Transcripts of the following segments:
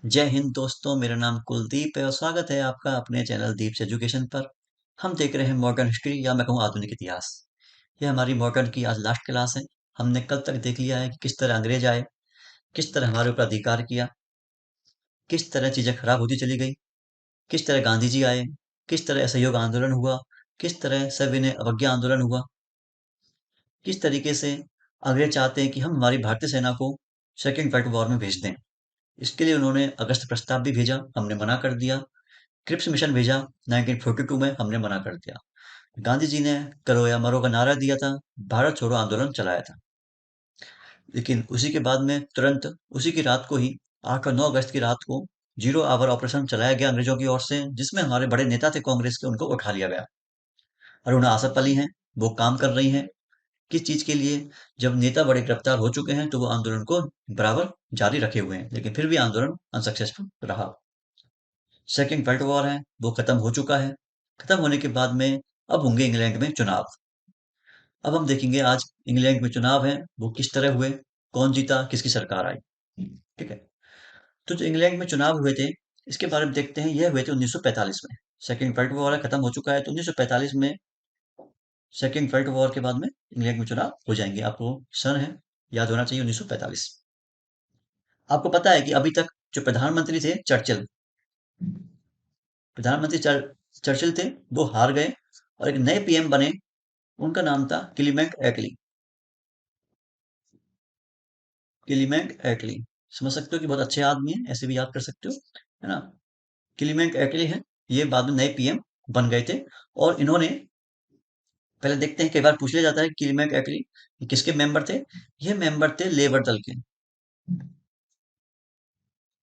जय हिंद दोस्तों, मेरा नाम कुलदीप है और स्वागत है आपका अपने चैनल दीप्स एजुकेशन पर। हम देख रहे हैं मॉडर्न हिस्ट्री या मैं कहूँ आधुनिक इतिहास। यह हमारी मॉडर्न की आज लास्ट क्लास है। हमने कल तक देख लिया है कि किस तरह अंग्रेज आए, किस तरह हमारे ऊपर अधिकार किया, किस तरह चीजें खराब होती चली गई, किस तरह गांधी जी आए, किस तरह असहयोग आंदोलन हुआ, किस तरह सविनय अवज्ञा आंदोलन हुआ, किस तरीके से अंग्रेज चाहते हैं कि हम हमारी भारतीय सेना को सेकेंड वर्ल्ड वॉर में भेज दें। इसके लिए उन्होंने अगस्त प्रस्ताव भी भेजा, हमने मना कर दिया। क्रिप्स मिशन भेजा 1942 में, हमने मना कर दिया। गांधी जी ने करो या मरो का नारा दिया था, भारत छोड़ो आंदोलन चलाया था। लेकिन उसी के बाद में तुरंत उसी की रात को ही 8 और 9 अगस्त की रात को जीरो आवर ऑपरेशन चलाया गया अंग्रेजों की ओर से, जिसमें हमारे बड़े नेता थे कांग्रेस के, उनको उठा लिया गया। अरुणा आसफ अली हैं, वो काम कर रही हैं किस चीज के लिए? जब नेता बड़े गिरफ्तार हो चुके हैं तो वो आंदोलन को बराबर जारी रखे हुए हैं, लेकिन फिर भी आंदोलन अनसक्सेसफुल रहा। सेकेंड वर्ल्ड वॉर है वो खत्म हो चुका है। खत्म होने के बाद में अब होंगे इंग्लैंड में चुनाव। अब हम देखेंगे आज इंग्लैंड में चुनाव है वो किस तरह हुए, कौन जीता, किसकी सरकार आई। ठीक है। तो जो इंग्लैंड में चुनाव हुए थे, इसके बारे में देखते हैं। यह हुए थे 1945 में। सेकेंड वर्ल्ड वॉर खत्म हो चुका है तो 1945 में सेकेंड वर्ल्ड वॉर के बाद में इंग्लैंड में चुनाव हो जाएंगे। आपको सन है याद होना चाहिए, 1945। आपको पता है कि अभी तक जो प्रधानमंत्री थे चर्चिल, प्रधानमंत्री चर्चिल थे, वो हार गए और एक नए पीएम बने। उनका नाम था क्लीमेंट एटली। क्लीमेंट एटली, समझ सकते हो कि बहुत अच्छे आदमी हैं, ऐसे भी याद कर सकते हो, है ना। क्लीमेंट एटली हैं, ये बाद में नए पीएम बन गए थे। और इन्होंने, पहले देखते हैं, कई बार पूछ लिया जाता है क्लीमेंट एटली किसके मेंबर थे। ये मेंबर थे लेबर दल के।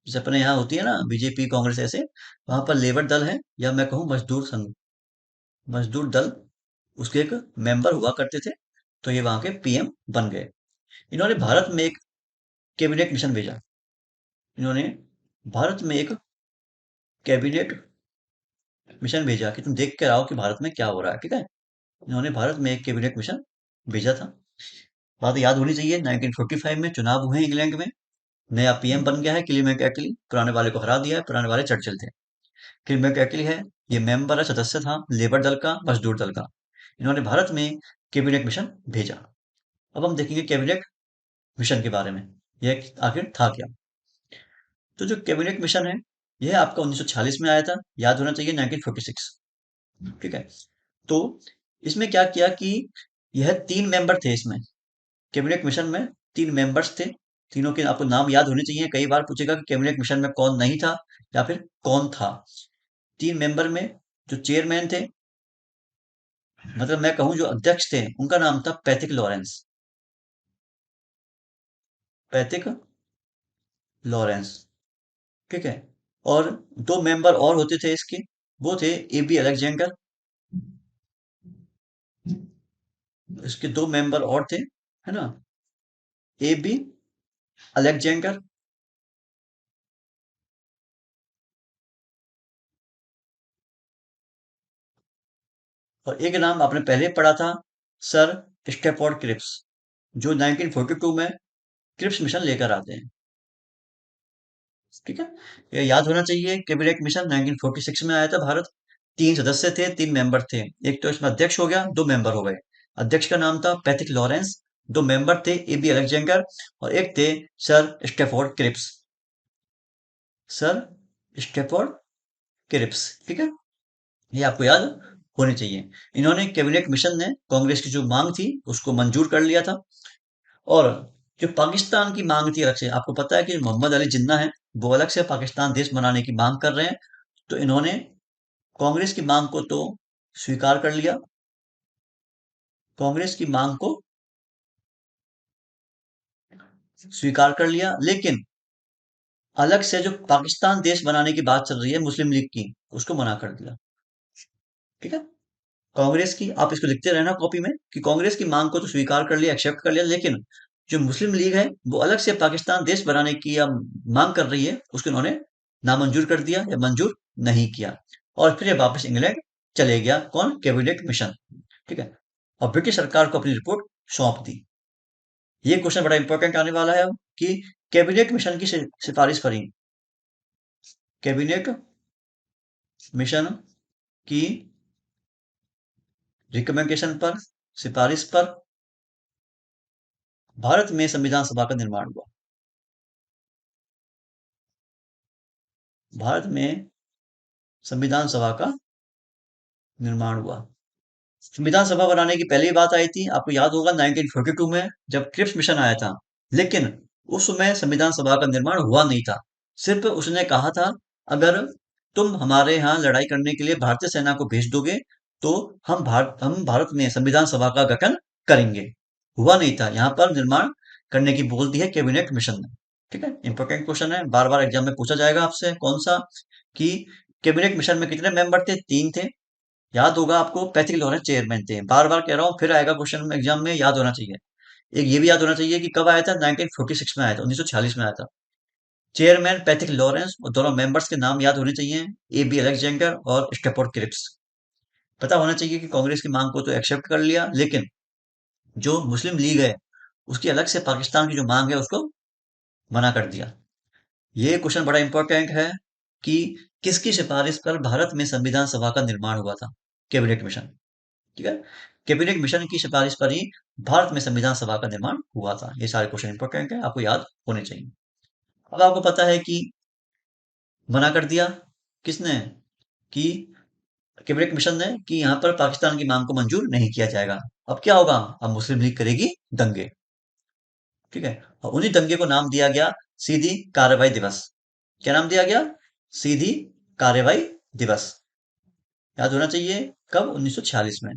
जैसे अपने यहाँ होती है ना बीजेपी कांग्रेस, ऐसे वहां पर लेबर दल है, या मैं कहूँ मजदूर संघ, मजदूर दल, उसके एक मेंबर हुआ करते थे। तो ये वहां के पीएम बन गए। इन्होंने भारत में एक कैबिनेट मिशन भेजा। इन्होंने भारत में एक कैबिनेट मिशन भेजा कि तुम देख कर आओ कि भारत में क्या हो रहा है। ठीक है। इन्होंने भारत में एक कैबिनेट मिशन भेजा था। बात याद होनी चाहिए, 1945 में चुनाव हुए इंग्लैंड में। नया पीएम बन गया है क्लीमेंट एटली, पुराने वाले को हरा दिया है। पुराने वाले चर्चिल थे, क्लीमेंट एटली है, ये मेंबर है, सदस्य था लेबर दल का, मजदूर दल का। इन्होंने भारत में कैबिनेट मिशन भेजा। अब हम देखेंगे कैबिनेट मिशन के बारे में, यह आखिर था क्या। तो जो कैबिनेट मिशन है, यह आपका 1946 में आया था, याद होना चाहिए 1946। ठीक है। तो इसमें क्या किया कि यह 3 मेंबर थे इसमें, कैबिनेट मिशन में 3 मेंबर्स थे। तीनों के आपको नाम याद होने चाहिए, कई बार पूछेगा कि कैबिनेट मिशन में कौन नहीं था या फिर कौन था। 3 मेंबर में जो चेयरमैन थे, मतलब मैं कहूँ जो अध्यक्ष थे, उनका नाम था पैथिक लॉरेंस। Pethick Lawrence. ठीक है। और 2 मेंबर और होते थे इसके, वो थे एबी अलेक्जेंडर। इसके 2 मेंबर और थे, है ना, एबी अलेक्जेंडर। और एक नाम आपने पहले पढ़ा था, सर स्टेफोर्ड क्रिप्स, जो 1942 में क्रिप्स मिशन लेकर आते हैं। ठीक है। ये याद होना चाहिए, कैबिनेट मिशन 1946 में आया था भारत। 3 सदस्य थे, 3 मेंबर थे। एक तो इसमें अध्यक्ष हो गया, 2 मेंबर हो गए। अध्यक्ष का नाम था पैथिक लॉरेंस, 2 मेंबर थे एबी अलेक्जेंडर, और एक थे sir Stafford Cripps. Sir Stafford Cripps. ठीक है। ये आपको याद होनी चाहिए। इन्होंने, कैबिनेट मिशन ने कांग्रेस की जो मांग थी उसको मंजूर कर लिया था। और जो पाकिस्तान की मांग थी अलग से, आपको पता है कि मोहम्मद अली जिन्ना है, वो अलग से पाकिस्तान देश बनाने की मांग कर रहे हैं। तो इन्होंने कांग्रेस की मांग को तो स्वीकार कर लिया, कांग्रेस की मांग को स्वीकार कर लिया, लेकिन अलग से जो पाकिस्तान देश बनाने की बात चल रही है मुस्लिम लीग की, उसको मना कर दिया। ठीक है। कांग्रेस की, आप इसको लिखते रहना कॉपी में, कि कांग्रेस की मांग को तो स्वीकार कर लिया, एक्सेप्ट कर लिया, लेकिन जो मुस्लिम लीग है वो अलग से पाकिस्तान देश बनाने की या मांग कर रही है, उसको इन्होंने नामंजूर कर दिया या मंजूर नहीं किया। और फिर ये वापस इंग्लैंड चले गया, कौन, कैबिनेट मिशन। ठीक है। और ब्रिटिश सरकार को अपनी रिपोर्ट सौंप दी। ये क्वेश्चन बड़ा इंपॉर्टेंट आने वाला है अब, कि कैबिनेट मिशन की सिफारिश करी, कैबिनेट मिशन की रिकमेंडेशन पर, सिफारिश पर भारत में संविधान सभा का निर्माण हुआ। भारत में संविधान सभा का निर्माण हुआ। संविधान सभा बनाने की पहली बात आई थी, आपको याद होगा, 1942 में, जब क्रिप्स मिशन आया था। लेकिन उस समय संविधान सभा का निर्माण हुआ नहीं था। सिर्फ उसने कहा था, अगर तुम हमारे यहाँ लड़ाई करने के लिए भारतीय सेना को भेज दोगे तो हम भारत में संविधान सभा का गठन करेंगे। हुआ नहीं था। यहाँ पर निर्माण करने की बोल दी है कैबिनेट मिशन ने। ठीक है, इंपॉर्टेंट क्वेश्चन है, बार बार एग्जाम में पूछा जाएगा आपसे। कौन सा? कि कैबिनेट मिशन में कितने मेंबर थे? 3 थे। याद होगा आपको, पैट्रिक लॉरेंस चेयरमैन थे। बार बार कह रहा हूँ, फिर आएगा क्वेश्चन में, एग्जाम में याद होना चाहिए। एक ये भी याद होना चाहिए कि कब आया था, 1946 में आया था, 1946 में आया था। चेयरमैन पैट्रिक लॉरेंस, और दोनों मेंबर्स के नाम याद होने चाहिए, ए बी अलेक्जेंडर और स्टेफोर्ड क्रिप्स। पता होना चाहिए कि कांग्रेस की मांग को तो एक्सेप्ट कर लिया, लेकिन जो मुस्लिम लीग है उसकी अलग से पाकिस्तान की जो मांग है उसको मना कर दिया। ये क्वेश्चन बड़ा इंपॉर्टेंट है कि किसकी सिफारिश पर भारत में संविधान सभा का निर्माण हुआ था? Cabinet mission. ठीक है, कैबिनेट मिशन की सिफारिश पर ही भारत में संविधान सभा का निर्माण हुआ था। ये सारे क्वेश्चन इंपॉर्टेंट है, आपको याद होने चाहिए। अब आपको पता है कि मना कर दिया किसने? कि कैबिनेट मिशन ने, कि यहाँ पर पाकिस्तान की मांग को मंजूर नहीं किया जाएगा। अब क्या होगा? अब मुस्लिम लीग करेगी दंगे। ठीक है, और उन्हीं दंगे को नाम दिया गया सीधी कार्रवाई दिवस। क्या नाम दिया गया? सीधी कार्रवाई दिवस। याद होना चाहिए। कब? 1946 में।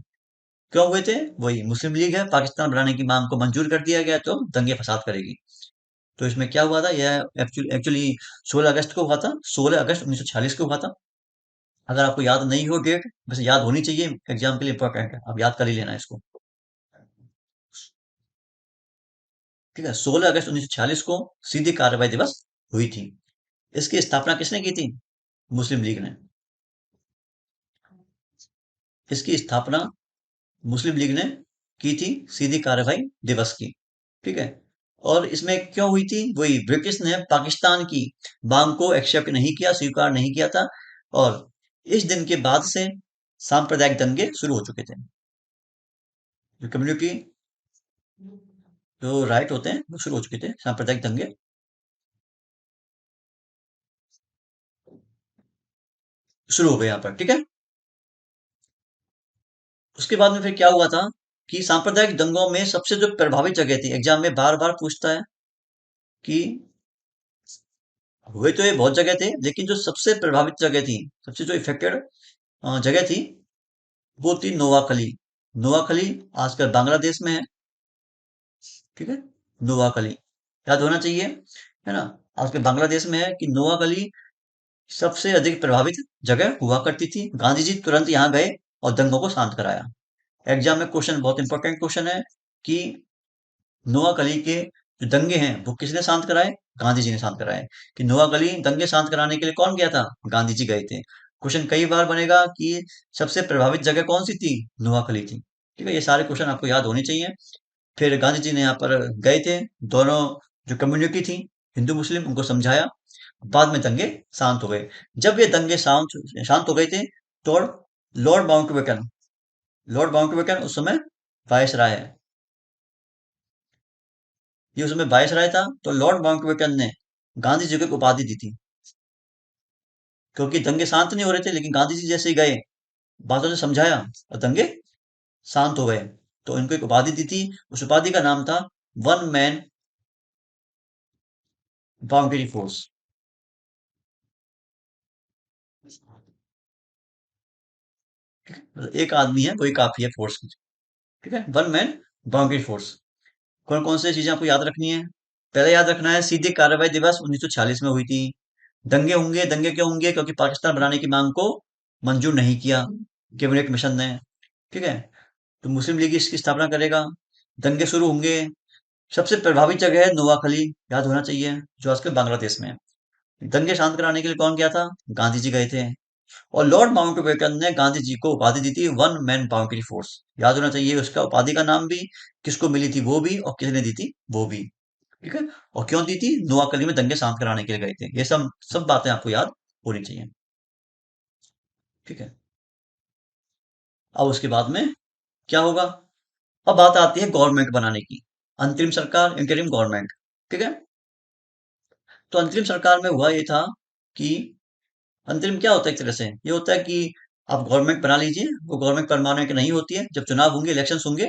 क्यों हुए थे? वही मुस्लिम लीग है, पाकिस्तान बनाने की मांग को मंजूर कर दिया गया तो दंगे फसाद करेगी। तो इसमें क्या हुआ था? यह एक्चुअली 16 अगस्त को हुआ था। 16 अगस्त 1946 को हुआ था। अगर आपको याद नहीं हो डेट, वैसे याद होनी चाहिए, एग्जाम के लिए इंपॉर्टेंट है, आप याद कर ही लेना इसको। ठीक है, 16 अगस्त 1946 को सीधी कार्रवाई दिवस हुई थी। इसकी स्थापना किसने की थी? मुस्लिम लीग ने। इसकी स्थापना मुस्लिम लीग ने की थी, सीधी कार्रवाई दिवस की। ठीक है, और इसमें क्यों हुई थी? वही ब्रिटिश ने पाकिस्तान की मांग को एक्सेप्ट नहीं किया, स्वीकार नहीं किया था। और इस दिन के बाद से सांप्रदायिक दंगे शुरू हो चुके थे। जो कम्युनिटी, जो राइट होते हैं वो शुरू हो चुके थे, सांप्रदायिक दंगे शुरू हो गए यहाँ पर। ठीक है, उसके बाद में फिर क्या हुआ था कि सांप्रदायिक दंगों में सबसे जो प्रभावित जगह थी, एग्जाम में बार बार पूछता है कि हुए तो ये बहुत जगह थे, लेकिन जो सबसे प्रभावित जगह थी, सबसे जो इफेक्टेड जगह थी, वो थी नोआखली। नोआखली आजकल बांग्लादेश में है। ठीक है, नोआखली याद होना चाहिए, है ना। आजकल बांग्लादेश में है कि नोआखली सबसे अधिक प्रभावित जगह हुआ करती थी। गांधी जी तुरंत यहाँ गए और दंगों को शांत कराया। एग्जाम में क्वेश्चन, बहुत इंपॉर्टेंट क्वेश्चन है कि नोआखली के जो दंगे हैं वो किसने शांत कराए? गांधी जी ने शांत कराए। कि नोआखली दंगे शांत कराने के लिए कौन गया था? गांधी जी गए थे। क्वेश्चन कई बार बनेगा कि सबसे प्रभावित जगह कौन सी थी? नोआखली थी। ठीक है, ये सारे क्वेश्चन आपको याद होने चाहिए। फिर गांधी जी ने यहाँ पर गए थे, दोनों जो कम्युनिटी थी, हिंदू मुस्लिम, उनको समझाया। बाद में दंगे शांत हो गए। जब ये दंगे शांत शांत हो गए थे, तो लॉर्ड माउंटबेटन, लॉर्ड माउंटबेटन उस समय वायसराय है। ये उस समय वायसराय था, तो लॉर्ड माउंटबेटन ने गांधी जी को एक उपाधि दी थी। क्योंकि दंगे शांत नहीं हो रहे थे, लेकिन गांधी जी जैसे ही गए, बातों से समझाया और दंगे शांत हो गए, तो इनको एक उपाधि दी थी। उस उपाधि का नाम था वन मैन बाउंड्री फोर्स। मतलब एक आदमी है, कोई काफी है फोर्स की। ठीक है, वन मैन बाउंड्री फोर्स। कौन कौन से चीजें आपको याद रखनी है? पहले याद रखना है, सीधी कार्रवाई दिवस 1946 में हुई थी। दंगे होंगे, दंगे क्यों होंगे? क्योंकि पाकिस्तान बनाने की मांग को मंजूर नहीं किया कैबिनेट मिशन ने। ठीक है, तो मुस्लिम लीग इसकी स्थापना करेगा, दंगे शुरू होंगे। सबसे प्रभावित जगह है नोआखली, याद होना चाहिए, जो आजकल बांग्लादेश में है। दंगे शांत कराने के लिए कौन गया था? गांधी जी गए थे। और लॉर्ड माउंटबेटन ने गांधी जी को उपाधि दी थी वन मैन बाउंड्री फोर्स। याद होना चाहिए, उसका उपाधि का नाम भी, किसको मिली थी वो भी, और किसने दी थी वो भी। ठीक है, और क्यों दी थी? नोआखली में दंगे शांत कराने के लिए गए थे। ये सब सब बातें आपको याद होनी चाहिए। ठीक है। अब उसके बाद में क्या होगा? अब बात आती है गवर्नमेंट बनाने की। अंतरिम सरकार, इंटरिम गवर्नमेंट। ठीक है। तो अंतरिम सरकार में हुआ ये था कि अंतरिम क्या होता है? एक तरह से ये होता है कि आप गवर्नमेंट बना लीजिए, वो गवर्नमेंट परमानेंट नहीं होती है। जब चुनाव होंगे, इलेक्शंस होंगे,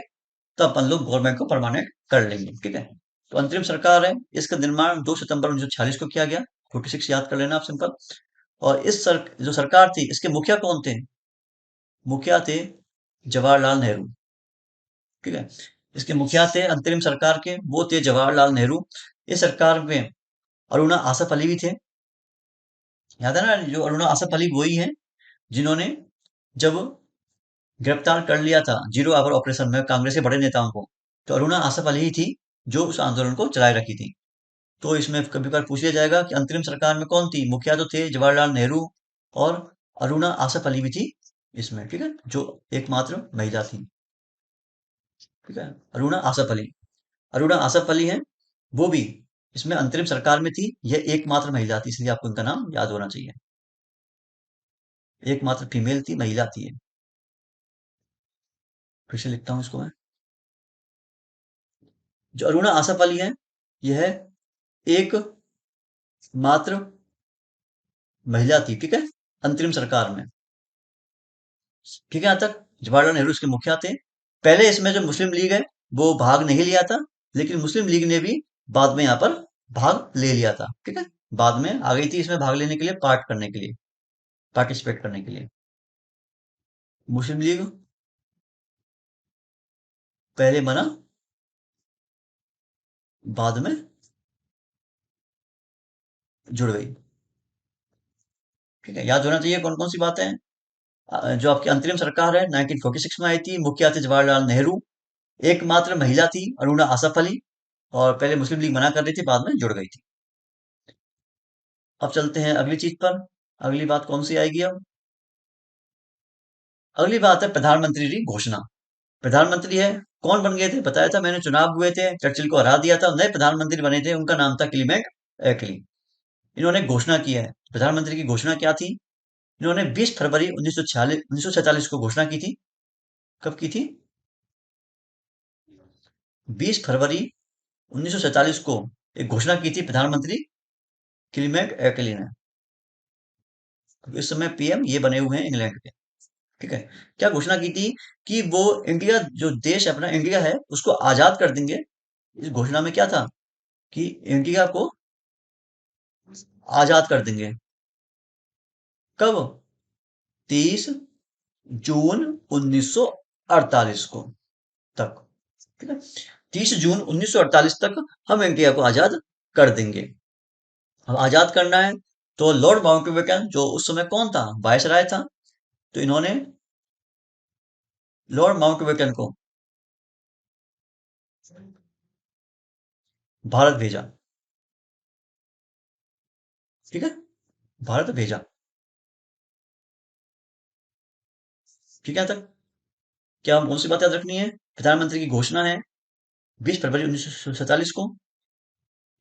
तब अपन लोग गवर्नमेंट को परमानेंट कर लेंगे। ठीक है। तो अंतरिम सरकार है, इसका निर्माण 2 सितंबर 1946 को किया गया। 46 याद कर लेना आप, सिंपल। और जो सरकार थी, इसके मुखिया कौन थे? मुखिया थे जवाहरलाल नेहरू। ठीक है। इसके मुखिया थे अंतरिम सरकार के, वो थे जवाहरलाल नेहरू। इस सरकार में अरुणा आसफ अली भी थे। याद है ना, जो अरुणा आसफ अली वही है जिन्होंने जब गिरफ्तार कर लिया था जीरो आवर ऑपरेशन में कांग्रेस के बड़े नेताओं को, तो अरुणा आसफ अली ही थी जो उस आंदोलन को चलाए रखी थी। तो इसमें कभी कभार पूछ लिया जाएगा कि अंतरिम सरकार में कौन थी? मुखिया तो थे जवाहरलाल नेहरू, और अरुणा आसफ अली भी थी इसमें। ठीक है, जो एकमात्र महिला थी। ठीक है, अरुणा आसफ अली है, वो भी इसमें अंतरिम सरकार में थी। यह एकमात्र महिला थी, इसलिए आपको इनका नाम याद होना चाहिए। एकमात्र फीमेल थी, महिला थी ये। फिर से लिखता हूँ इसको मैं। जो अरुणा आसफ अली है, यह एक मात्र महिला थी। ठीक है, अंतरिम सरकार में। ठीक है, यहाँ तक जवाहरलाल नेहरू इसके मुखिया थे। पहले इसमें जो मुस्लिम लीग है, वो भाग नहीं लिया था, लेकिन मुस्लिम लीग ने भी बाद में यहाँ पर भाग ले लिया था। ठीक है, बाद में आ गई थी इसमें भाग लेने के लिए, पार्टिसिपेट करने के लिए। मुस्लिम लीग पहले बना, बाद में जुड़ गई। ठीक है, याद होना चाहिए कौन कौन सी बातें हैं। जो आपकी अंतरिम सरकार है 1946 में आई थी, मुखिया थे जवाहरलाल नेहरू, एकमात्र महिला थी अरुणा आसफ अली, और पहले मुस्लिम लीग मना कर रही थी, बाद में जुड़ गई थी। अब चलते हैं अगली चीज पर। अगली बात कौन सी आएगी अब? अगली बात है प्रधानमंत्री की घोषणा। प्रधानमंत्री है, कौन बन गए थे? बताया था मैंने, चुनाव हुए थे, चर्चिल को हरा दिया था, नए प्रधानमंत्री बने थे, उनका नाम था क्लीमेंट एटली। इन्होंने घोषणा की है। प्रधानमंत्री की घोषणा क्या थी? इन्होंने 20 फरवरी 1946 को घोषणा की थी। कब की थी? 20 फरवरी 1947 को एक घोषणा की थी प्रधानमंत्री क्लीमेंट एटली ने। इस समय पीएम ये बने हुए हैं इंग्लैंड के। ठीक है। क्या घोषणा की थी? कि वो इंडिया, जो देश अपना इंडिया है, उसको आजाद कर देंगे। इस घोषणा में क्या था कि इंडिया को आजाद कर देंगे। कब? 30 जून 1948 को तक। ठीक है, 30 जून 1948 तक हम इंडिया को आजाद कर देंगे। अब आजाद करना है, तो लॉर्ड माउंटबेटन, जो उस समय कौन था? वायसराय था। तो इन्होंने लॉर्ड माउंटबेटन को भारत भेजा। ठीक है, भारत भेजा। ठीक है तक। क्या कौन सी बात याद रखनी है? प्रधानमंत्री की घोषणा है 20 फरवरी 1947 को।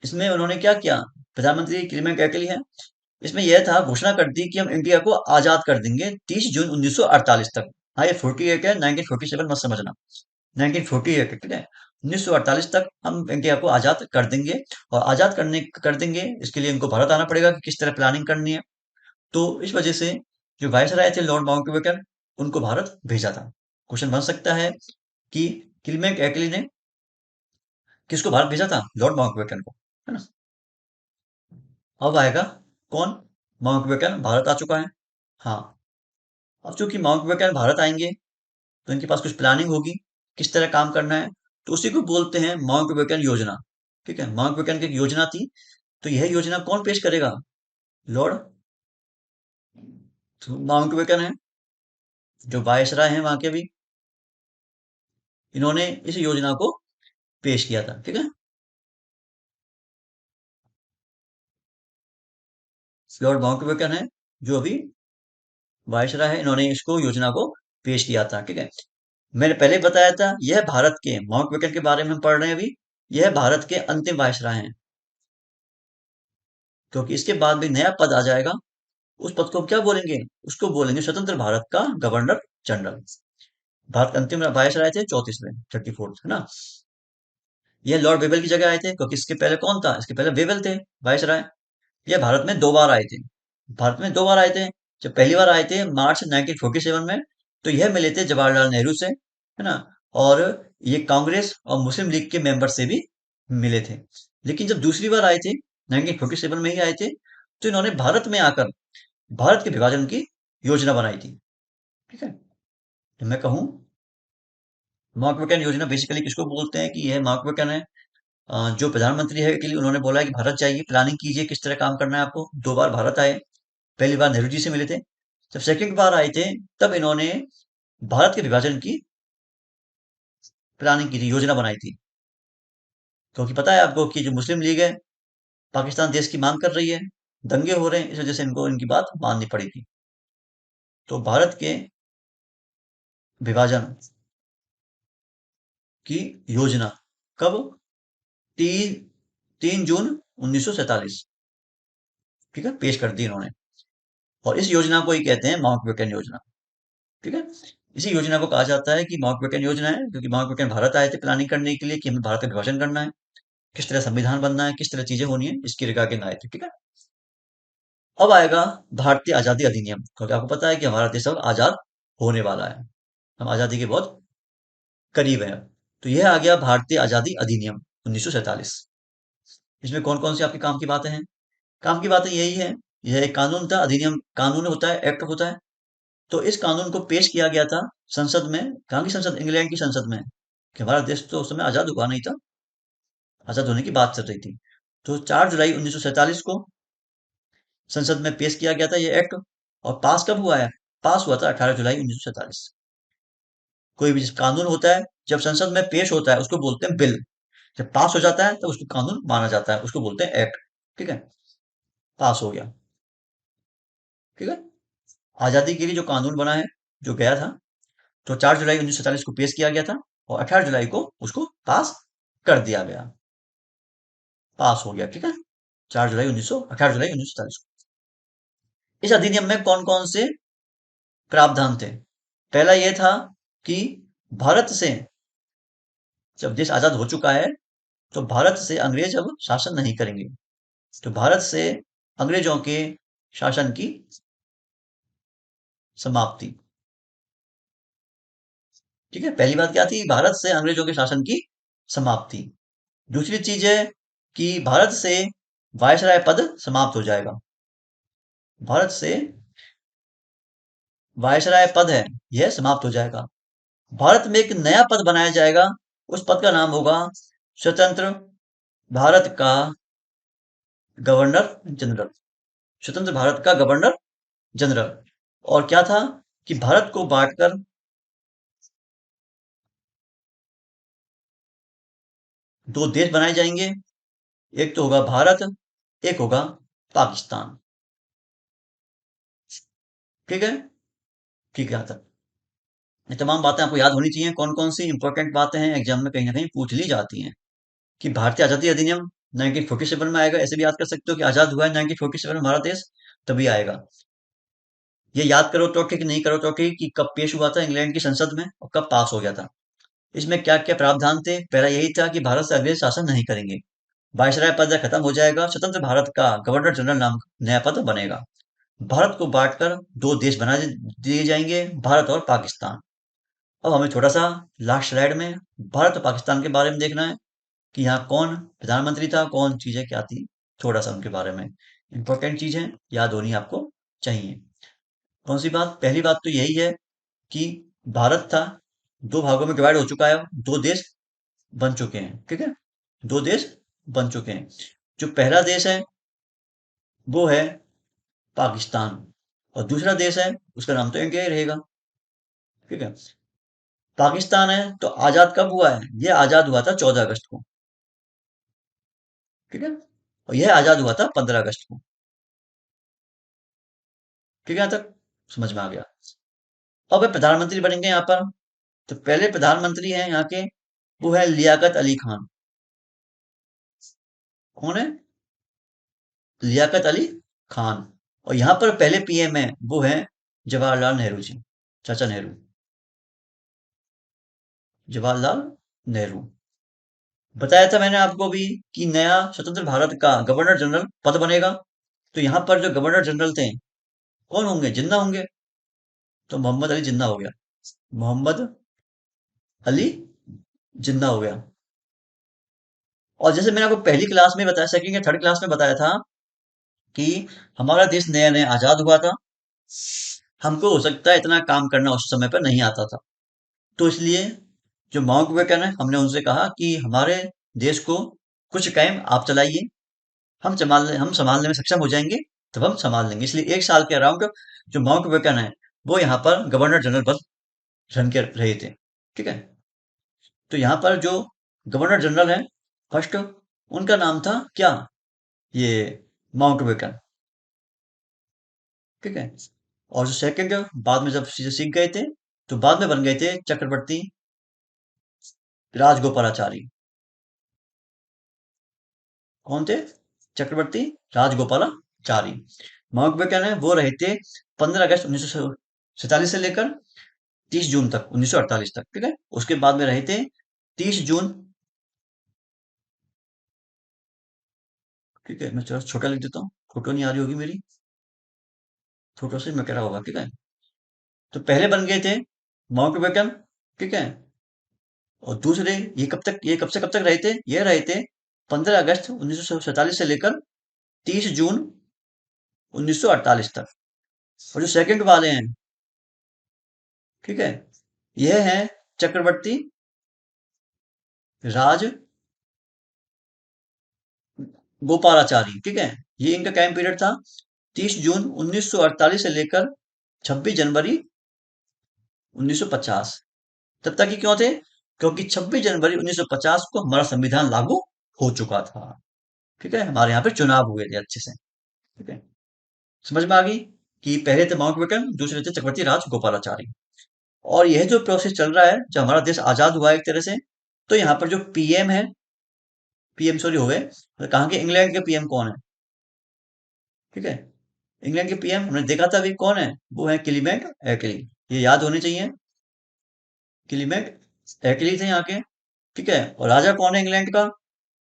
इसमें उन्होंने क्या किया? प्रधानमंत्री क्लीमेंट एटली है, इसमें यह था, घोषणा कर दी कि हम इंडिया को आजाद कर देंगे 30 जून 1948 तक। हाँ, ये 48 है, 1947 मत समझना। 1948 है, ठीक है। 1948 तक हम इंडिया को आजाद कर देंगे। और आजाद कर देंगे, इसके लिए इनको भारत आना पड़ेगा कि किस तरह प्लानिंग करनी है। तो इस वजह से जो वायसराय थे लॉर्ड माउंटबेटन, उनको भारत भेजा था। क्वेश्चन बन सकता है कि क्लीमेंट एटली ने किसको भारत भेजा था? लॉर्ड माउंटबेटन को, है ना। अब आएगा कौन? माउंटबेटन भारत आ चुका है। हाँ। अब चूंकि माउंटबेटन भारत आएंगे, तो इनके पास कुछ प्लानिंग होगी, किस तरह काम करना है। तो उसी को बोलते हैं माउंटबेटन योजना। ठीक है, माउंटबेटन की एक योजना थी। तो यह योजना कौन पेश करेगा? लॉर्ड माउंटबेटन है, जो वायसराय हैं वहां के भी। इन्होंने इस योजना को पेश किया था। ठीक है, लॉर्ड माउंटबेटन है, जो अभी वायसराय है, इन्होंने इसको योजना को पेश किया था। ठीक है, मैंने पहले बताया था, यह भारत के माउंटबेटन के बारे में हम पढ़ रहे हैं अभी। यह भारत के अंतिम वायसराय हैं, क्योंकि इसके बाद भी नया पद आ जाएगा, उस पद को हम क्या बोलेंगे? उसको बोलेंगे स्वतंत्र भारत का गवर्नर जनरल। भारत के अंतिम वायसराय थे 34वें, 34th, है ना? ये लॉर्ड वेवेल की जगह आए थे, क्योंकि इसके पहले कौन था? इसके पहले वेवेल थे वायसराय। ये भारत में 2 बार आए थे। भारत में 2 बार आए थे। जब पहली बार आए थे मार्च 1947 में, तो यह मिले थे जवाहरलाल नेहरू से, है ना? और ये कांग्रेस और मुस्लिम लीग के मेंबर से भी मिले थे। लेकिन जब दूसरी बार आए थे 1947 में ही आए थे, तो इन्होंने भारत में आकर भारत के विभाजन की योजना बनाई थी। ठीक है? तो मैं कहूँ, मार्कवेकन योजना बेसिकली किसको बोलते हैं? कि यह मार्कवेकन है, जो प्रधानमंत्री है के लिए उन्होंने बोला है कि भारत जाइए, प्लानिंग कीजिए किस तरह काम करना है आपको। 2 बार भारत आए। पहली बार नेहरू जी से मिले थे। जब सेकंड बार आए थे, तब इन्होंने भारत के विभाजन की प्लानिंग की थी, योजना बनाई थी। क्योंकि पता है आपको कि जो मुस्लिम लीग है, पाकिस्तान देश की मांग कर रही है, दंगे हो रहे हैं, इस वजह से इनको इनकी बात माननी पड़ी थी। तो भारत के विभाजन की योजना कब? 3 जून 1947, ठीक है, पेश कर दी इन्होंने। और इस योजना को ही कहते हैं माउंटबेटन योजना। ठीक है? इसी योजना को कहा जाता है कि माउंटबेटन योजना है, क्योंकि माउंटबेटन भारत आए थे प्लानिंग करने के लिए कि हमें भारत का विभाजन करना है, किस तरह संविधान बनना है, किस तरह चीजें होनी है, इसकी रिगार्डिंग आए थे। ठीक है? अब आएगा भारतीय आजादी अधिनियम, क्योंकि आपको पता है कि हमारा देश अब आजाद होने वाला है। हम आजादी के बहुत करीब हैं। तो यह आ गया भारतीय आजादी अधिनियम 1947। इसमें कौन कौन सी आपके काम की बातें हैं? काम की बातें यही है, यह एक कानून था। अधिनियम कानून होता है, एक्ट होता है। तो इस कानून को पेश किया गया था संसद में। कहाँ की संसद? इंग्लैंड की संसद में। कि हमारा देश तो उस समय आजाद हुआ नहीं था, आजाद होने की बात चल रही थी। तो 4 जुलाई 1947 को संसद में पेश किया गया था ये एक्ट। और पास कब हुआ है? पास हुआ था 18 जुलाई 1947। कोई भी कानून होता है, जब संसद में पेश होता है उसको बोलते हैं बिल। जब पास हो जाता है तो उसको कानून माना जाता है, उसको बोलते हैं एक्ट। ठीक है? पास हो गया। ठीक है? आजादी के लिए जो कानून बना है, जो गया था, तो 4 जुलाई 1947 को पेश किया गया था। और 18 जुलाई को उसको पास कर दिया गया। पास हो गया। ठीक है? 4 जुलाई 1900 18 जुलाई 1947 को। इस अधिनियम में कौन कौन से प्रावधान थे? पहला यह था कि भारत से, जब देश आजाद हो चुका है, तो भारत से अंग्रेज अब शासन नहीं करेंगे। तो भारत से अंग्रेजों के शासन की समाप्ति। ठीक है? पहली बात क्या थी? भारत से अंग्रेजों के शासन की समाप्ति। दूसरी चीज है कि भारत से वायसराय पद समाप्त हो जाएगा। भारत से वायसराय पद है, यह समाप्त हो जाएगा। भारत में एक नया पद बनाया जाएगा। उस पद का नाम होगा स्वतंत्र भारत का गवर्नर जनरल। स्वतंत्र भारत का गवर्नर जनरल। और क्या था? कि भारत को बांटकर 2 देश बनाए जाएंगे। एक तो होगा भारत, एक होगा पाकिस्तान। ठीक है? ठीक है? यहाँ तक ये तमाम बातें आपको याद होनी चाहिए। कौन कौन सी इंपॉर्टेंट बातें हैं, एग्जाम में कहीं ना कहीं पूछ ली जाती हैं। कि भारतीय आजादी अधिनियम 1947 में आएगा, ऐसे भी याद कर सकते हो कि आजाद हुआ है 1947 में हमारा देश, तभी आएगा। ये याद करो तो ठीक, नहीं करो तो ठीक, कि कब पेश हुआ था इंग्लैंड की संसद में और कब पास हो गया था। इसमें क्या क्या प्रावधान थे? पहला यही था कि भारत से अंग्रेज शासन नहीं करेंगे। वायसराय पद खत्म हो जाएगा, स्वतंत्र भारत का गवर्नर जनरल नाम नया पद बनेगा। भारत को बांटकर 2 देश बना दिए जाएंगे, भारत और पाकिस्तान। अब हमें थोड़ा सा लास्ट स्लाइड में भारत और पाकिस्तान के बारे में देखना है, कि यहाँ कौन प्रधानमंत्री था, कौन चीजें क्या थी, थोड़ा सा उनके बारे में इंपॉर्टेंट चीजें याद होनी आपको चाहिए। कौन सी बात? पहली बात तो यही है कि भारत था, 2 भागों में डिवाइड हो चुका है, 2 देश बन चुके हैं। ठीक है? 2 देश बन चुके हैं। जो पहला देश है वो है पाकिस्तान, और दूसरा देश है उसका नाम तो इंडिया ही रहेगा। ठीक है? पाकिस्तान है तो आजाद कब हुआ है? ये आजाद हुआ था 14 अगस्त को। ठीक है? और यह आजाद हुआ था 15 अगस्त को। ठीक है? यहाँ तक समझ में आ गया? अब ये प्रधानमंत्री बनेंगे यहाँ पर। तो पहले प्रधानमंत्री हैं यहाँ के, वो है लियाकत अली खान। कौन है? लियाकत अली खान। और यहाँ पर पहले पीएम है वो है जवाहरलाल नेहरू जी, चाचा नेहरू, जवाहरलाल नेहरू। बताया था मैंने आपको भी कि नया स्वतंत्र भारत का गवर्नर जनरल पद बनेगा। तो यहाँ पर जो गवर्नर जनरल थे कौन होंगे, जिन्ना होंगे। तो मोहम्मद अली जिन्ना हो गया, मोहम्मद अली जिन्ना हो गया। और जैसे मैंने आपको पहली क्लास में बताया, सेकंड या थर्ड क्लास में बताया था कि हमारा देश नया नया आजाद हुआ था, हमको हो सकता है इतना काम करना उस समय पर नहीं आता था। तो इसलिए जो माउंटबेटन है, हमने उनसे कहा कि हमारे देश को कुछ टाइम आप चलाइए, हम संभालने में सक्षम हो जाएंगे, तब हम संभाल लेंगे। इसलिए 1 साल के अराउंड जो माउंटबेटन है वो यहाँ पर गवर्नर जनरल पद रन के रहे थे। ठीक है। तो यहाँ पर जो गवर्नर जनरल है फर्स्ट, उनका नाम था क्या, ये माउंटबेटन। ठीक है। और जो सेकंड, बाद में जब चीजें सीख गए थे तो बाद में बन गए थे चक्रवर्ती राजगोपालाचारी। कौन थे, चक्रवर्ती राजगोपालाचारी। माउंटबेटन है वो रहे थे 15 अगस्त 1947 से लेकर 30 जून तक 1948 तक। ठीक है। उसके बाद में रहे थे 30 जून। ठीक है, मैं थोड़ा छोटा लिख देता हूँ, फोटो नहीं आ रही होगी मेरी, फोटो से मैं कह रहा होगा। ठीक है। तो पहले बन गए थे माउंटबेटन। ठीक है। और दूसरे, ये कब से कब तक रहे थे, ये रहे थे 15 अगस्त 1947 से लेकर 30 जून 1948 तक। और जो सेकंड वाले हैं, ठीक है, यह है चक्रवर्ती राज गोपालाचारी। ठीक है। ये इनका टाइम पीरियड था 30 जून 1948 से लेकर 26 जनवरी 1950। तब तक ही क्यों थे, क्योंकि 26 जनवरी 1950 को हमारा संविधान लागू हो चुका था। ठीक है। हमारे यहाँ पे चुनाव हुए थे अच्छे से। ठीक है। समझ में आ गई कि पहले थे माउंटबेटन, दूसरे थे चक्रवर्ती राज गोपालाचारी। और यह जो प्रोसेस चल रहा है, जब हमारा देश आजाद हुआ एक तरह से, तो यहाँ पर जो पीएम है, पीएम सॉरी हो गए, तो कहाँ के, इंग्लैंड के पीएम कौन है। ठीक है। इंग्लैंड के पीएम हमने देखा था अभी कौन है, वो है क्लीमेंट एटली। ये याद होने चाहिए, क्लीमेंट एटली थे यहाँ के। ठीक है। और राजा कौन है इंग्लैंड का,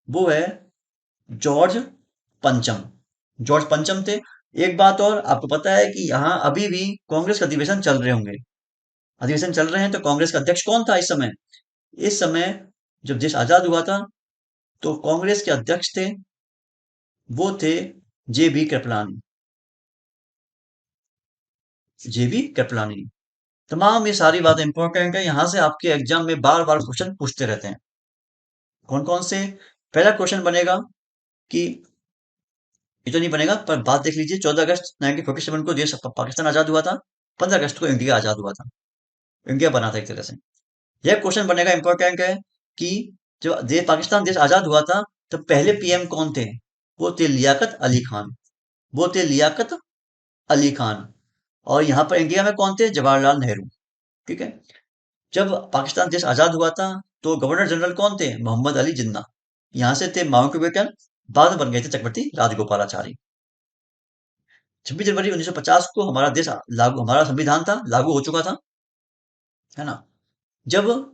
वो है जॉर्ज पंचम। जॉर्ज पंचम थे। एक बात और आपको पता है कि यहाँ अभी भी कांग्रेस के अधिवेशन चल रहे होंगे, अधिवेशन चल रहे हैं। तो कांग्रेस का अध्यक्ष कौन था इस समय, इस समय जब देश आजाद हुआ था तो कांग्रेस के अध्यक्ष थे, वो थे जेबी कृपलानी। जेबी कृपलानी। तमाम ये सारी बातें इंपॉर्टेंट है, यहां से आपके एग्जाम में बार बार क्वेश्चन पूछते रहते हैं। कौन कौन से, पहला क्वेश्चन बनेगा कि, ये तो नहीं बनेगा पर बात देख लीजिए, 14 अगस्त 1947 को देश पाकिस्तान आजाद हुआ था, 15 अगस्त को इंडिया आजाद हुआ था, इंडिया बना था एक तरह से। यह क्वेश्चन बनेगा, इंपॉर्टेंट है कि जब पाकिस्तान देश आजाद हुआ था तो पहले पीएम कौन थे, वो थे लियाकत अली खान। वो थे लियाकत अली खान। और यहाँ पर इंडिया में कौन थे, जवाहरलाल नेहरू। ठीक है। जब पाकिस्तान देश आजाद हुआ था तो गवर्नर जनरल कौन थे, मोहम्मद अली जिन्ना। यहाँ से थे माउंटबेटन, बाद में बन गए थे चक्रवर्ती राजगोपालाचारी। 26 जनवरी 1950 को हमारा देश लागू, हमारा संविधान था लागू हो चुका था, है ना। जब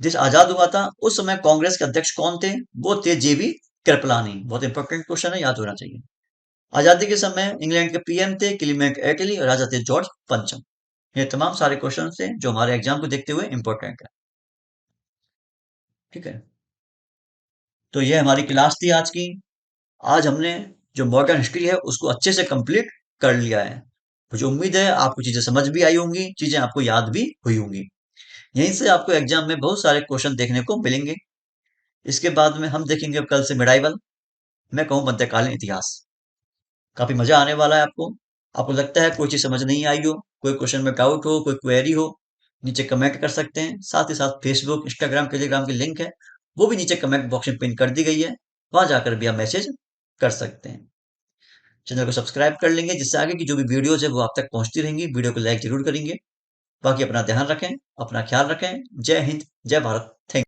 देश आजाद हुआ था उस समय कांग्रेस के अध्यक्ष कौन थे, वो थे जेबी कृपलानी। बहुत इंपॉर्टेंट क्वेश्चन है, याद होना चाहिए। आजादी के समय इंग्लैंड के पीएम थे क्लीमेंट एटली और राजा थे जॉर्ज पंचम। ये तमाम सारे क्वेश्चन थे जो हमारे एग्जाम को देखते हुए इंपॉर्टेंट है। ठीक है। तो ये हमारी क्लास थी आज की। आज हमने जो मॉडर्न हिस्ट्री है उसको अच्छे से कंप्लीट कर लिया है। मुझे उम्मीद है आपको चीजें समझ भी आई होंगी, चीजें आपको याद भी हुई होंगी। यहीं से आपको एग्जाम में बहुत सारे क्वेश्चन देखने को मिलेंगे। इसके बाद में हम देखेंगे अब कल से मिडाइवल, मैं कहूँ मध्यकालीन इतिहास। काफी मजा आने वाला है आपको। आपको लगता है कोई चीज समझ नहीं आई हो, कोई क्वेश्चन में डाउट हो, कोई क्वेरी हो, नीचे कमेंट कर सकते हैं। साथ ही साथ फेसबुक, इंस्टाग्राम, टेलीग्राम की लिंक है, वो भी नीचे कमेंट बॉक्स में पिन कर दी गई है, वहां जाकर भी आप मैसेज कर सकते हैं। चैनल को सब्सक्राइब कर लेंगे जिससे आगे की जो भी वीडियोज है वो आप तक पहुंचती रहेंगी। वीडियो को लाइक जरूर करेंगे। बाकी अपना ध्यान रखें, अपना ख्याल रखें। जय हिंद, जय भारत। थैंक